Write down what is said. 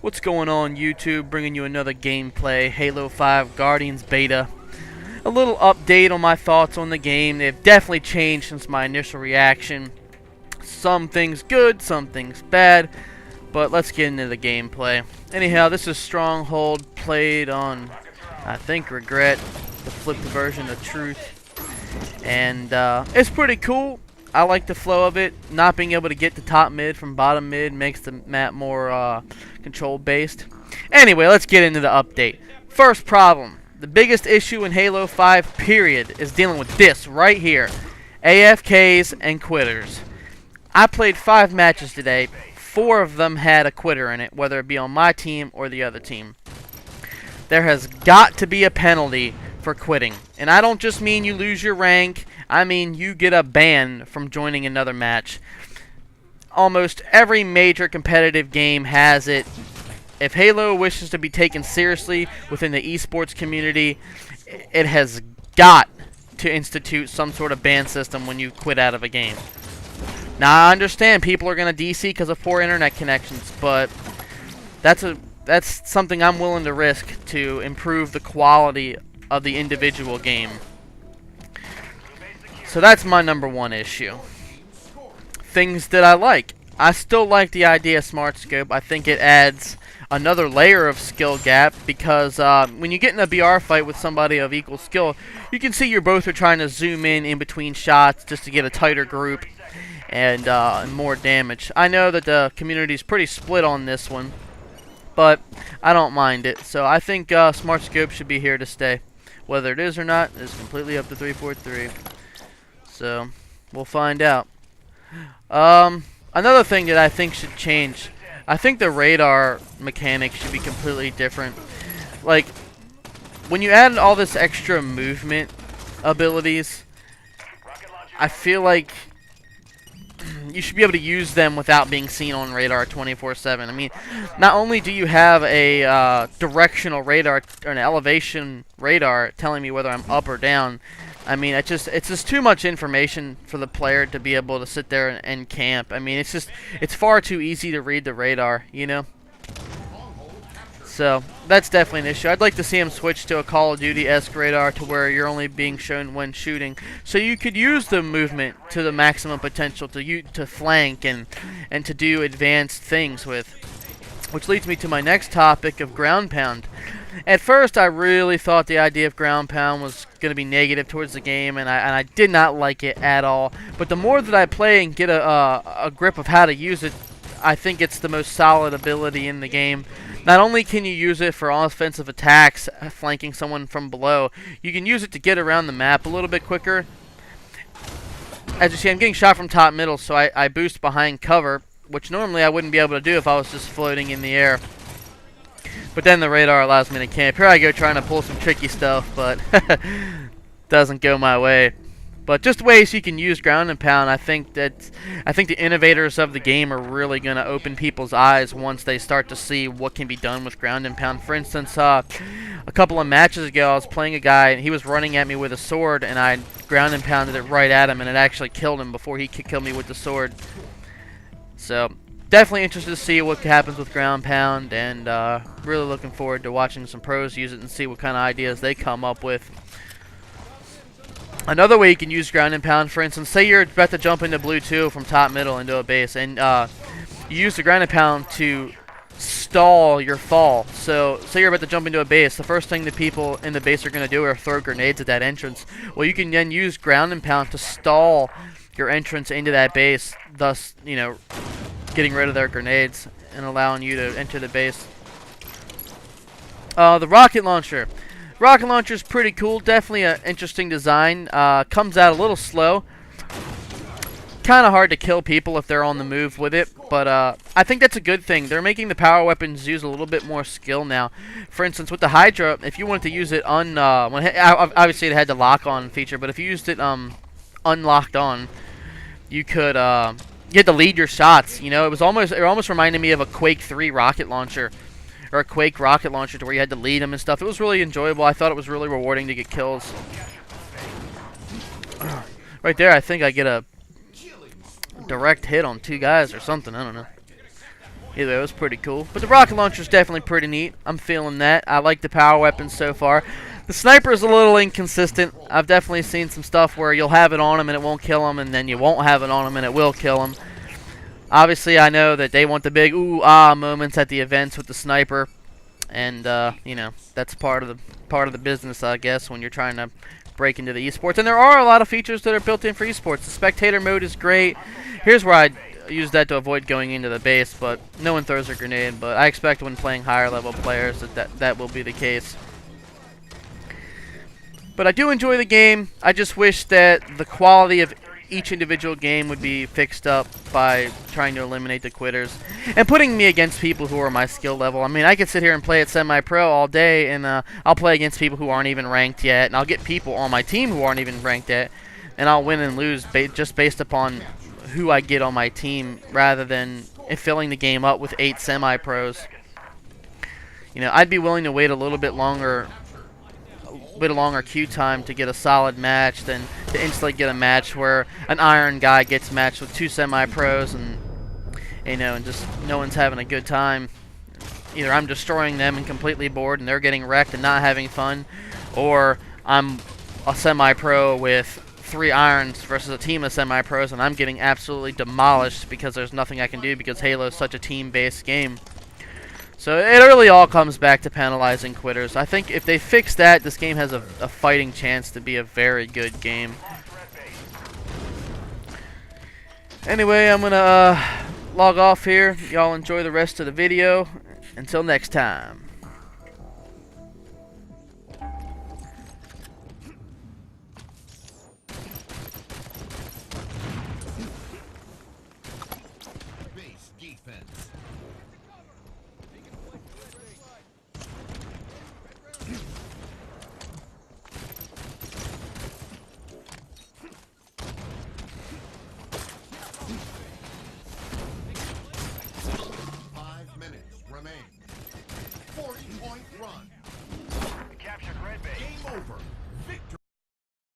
What's going on, YouTube? Bringing you another gameplay, Halo 5 Guardians Beta. A little update on my thoughts on the game. They've definitely changed since my initial reaction. Some things good, some things bad, but let's get into the gameplay. Anyhow, this is Stronghold, played on, I think, Regret, the flipped version of Truth. And it's pretty cool. I like the flow of it. Not being able to get to top mid from bottom mid makes the map more control based. Anyway, let's get into the update. First problem. The biggest issue in Halo 5 period is dealing with this right here. AFKs and quitters. I played 5 matches today. 4 of them had a quitter in it, whether it be on my team or the other team. There has got to be a penalty for quitting. And I don't just mean you lose your rank. I mean you get a ban from joining another match. Almost every major competitive game has it. If Halo wishes to be taken seriously within the esports community, it has got to institute some sort of ban system when you quit out of a game. Now, I understand people are going to DC because of poor internet connections, but that's something I'm willing to risk to improve the quality of the individual game. So that's my number one issue. Things that I like. I still like the idea of Smart Scope. I think it adds another layer of skill gap because when you get in a BR fight with somebody of equal skill, you can see you both are trying to zoom in between shots just to get a tighter group and more damage. I know that the community is pretty split on this one, but I don't mind it. So I think Smart Scope should be here to stay. Whether it is or not is completely up to 343. So we'll find out. Another thing that I think should change, I think the radar mechanic should be completely different. Like, when you add all this extra movement abilities, I feel like you should be able to use them without being seen on radar 24/7. I mean, not only do you have a directional radar or an elevation radar telling me whether I'm up or down, I mean, it's just too much information for the player to be able to sit there and camp. I mean, it's far too easy to read the radar, you know? So, that's definitely an issue. I'd like to see him switch to a Call of Duty-esque radar to where you're only being shown when shooting. So you could use the movement to the maximum potential to flank and to do advanced things with. Which leads me to my next topic of ground pound. At first, I really thought the idea of ground pound was going to be negative towards the game, and I did not like it at all. But the more that I play and get a grip of how to use it, I think it's the most solid ability in the game. Not only can you use it for offensive attacks, flanking someone from below, you can use it to get around the map a little bit quicker. As you see, I'm getting shot from top middle, so I boost behind cover, which normally I wouldn't be able to do if I was just floating in the air. But then the radar allows me to camp. Here I go trying to pull some tricky stuff, but doesn't go my way. But just ways you can use ground and pound. I think the innovators of the game are really going to open people's eyes once they start to see what can be done with ground and pound. For instance, a couple of matches ago, I was playing a guy, and he was running at me with a sword, and I ground and pounded it right at him, and it actually killed him before he could kill me with the sword. So, definitely interested to see what happens with ground pound, and really looking forward to watching some pros use it and see what kind of ideas they come up with. Another way you can use ground and pound, for instance, say you're about to jump into blue 2 from top middle into a base, and you use the ground and pound to stall your fall. So, say you're about to jump into a base, the first thing the people in the base are going to do are throw grenades at that entrance. Well, you can then use ground and pound to stall your entrance into that base, thus, you know, getting rid of their grenades and allowing you to enter the base. The rocket launcher. Rocket launcher is pretty cool. Definitely an interesting design. Comes out a little slow. Kind of hard to kill people if they're on the move with it, but I think that's a good thing. They're making the power weapons use a little bit more skill now. For instance, with the Hydra, if you wanted to use it obviously it had the lock-on feature, but if you used it unlocked on, you could you had to lead your shots. You know, it almost reminded me of a Quake 3 rocket launcher. Or a Quake rocket launcher to where you had to lead them and stuff. It was really enjoyable. I thought it was really rewarding to get kills. Right there, I think I get a direct hit on 2 guys or something. I don't know. Either way, it was pretty cool. But the rocket launcher is definitely pretty neat. I'm feeling that. I like the power weapons so far. The sniper is a little inconsistent. I've definitely seen some stuff where you'll have it on him and it won't kill him, and then you won't have it on him and it will kill him. Obviously, I know that they want the big ooh-ah moments at the events with the sniper. And, you know, that's part of the business, I guess, when you're trying to break into the esports. And there are a lot of features that are built in for esports. The spectator mode is great. Here's where I use that to avoid going into the base, but no one throws a grenade. But I expect when playing higher level players that will be the case. But I do enjoy the game. I just wish that the quality of each individual game would be fixed up by trying to eliminate the quitters and putting me against people who are my skill level. I mean, I could sit here and play at semi-pro all day, and I'll play against people who aren't even ranked yet, and I'll get people on my team who aren't even ranked yet, and I'll win and lose just based upon who I get on my team rather than filling the game up with 8 semi-pros. You know, I'd be willing to wait a little bit longer queue time to get a solid match than to instantly get a match where an iron guy gets matched with 2 semi-pros and, you know, and just no one's having a good time. Either I'm destroying them and completely bored and they're getting wrecked and not having fun, or I'm a semi-pro with 3 irons versus a team of semi-pros and I'm getting absolutely demolished because there's nothing I can do because Halo is such a team-based game. So it really all comes back to penalizing quitters. I think if they fix that, this game has a fighting chance to be a very good game. Anyway, I'm going to log off here. Y'all enjoy the rest of the video. Until next time.